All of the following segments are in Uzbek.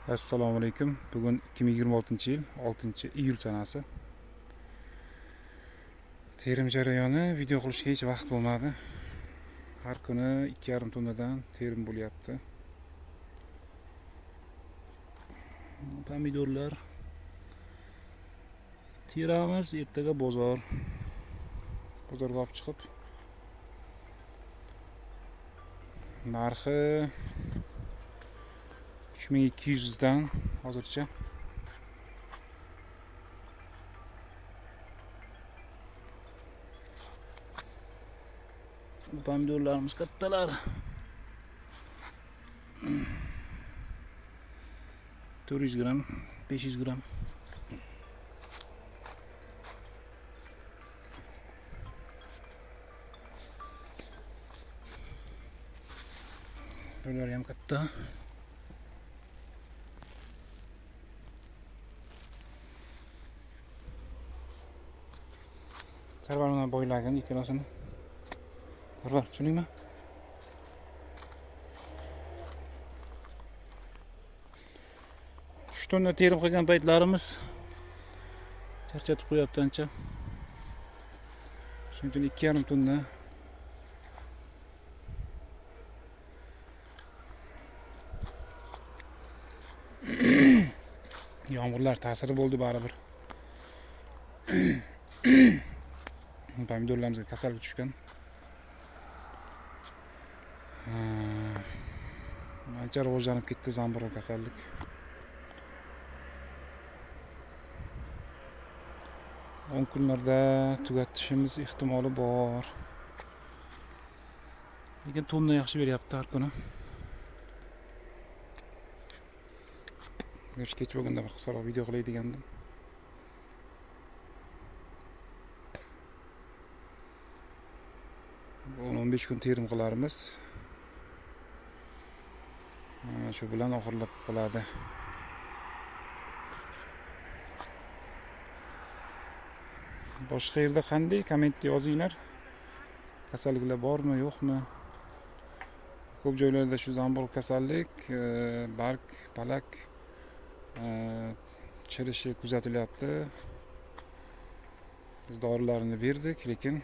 Assalomu alaykum. Bugun 2026-yil 6-iyul sanasi. Terim jarayoni video qilishga hech vaqt bo'lmadi. Har kuni 2,5 tonnadan terim bo'lyapti. Pomidorlar teramiz, ertaga bozorga olib chiqib narxi 3200 dan hozircha. Pomidorlarimiz kattalar. 400 gram, 500 gram. Bular ham katta. Sarvar bilan bo'ylagan ikkalasini. Sarvar, tushundingmi? Uch tonna terim qilgan paytlarimiz charchatib qo'yapti ancha. Shuning uchun 2,5 tonna. Yomg'irlar ta'siri bo'ldi baribir. Pomidorlarimizga kasallik tushgan. Ancha rivojlanib ketdi zamburug' kasallik. On kunlarda tugatishimiz ehtimoli bor. Lekin tonna yaxshi beryapti har kuni. Kech bo'lganda bir qisqaroq video qilay degandim. Bu 15 kun terim qilarmiz. Shu bilan oxirlab qoladi. Boshqa yerda qanday kommentda yozinglar. Kasalliklar bormi, yo'qmi? Ko'p joylarda shu zamburug' kasallik, barg, palak chirishi kuzatilyapti. Biz dorilarni berdik, lekin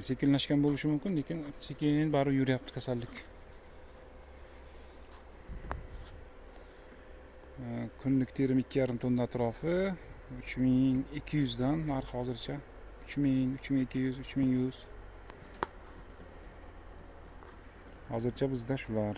sekinlashgan bo'lishi mumkin, lekin sekin baribir yuryapti kasallik. Kunlik terim 2,5 tonna atrofi 3200 dan narx hozircha 3000, 3200, 3100. Hozircha bizda shular.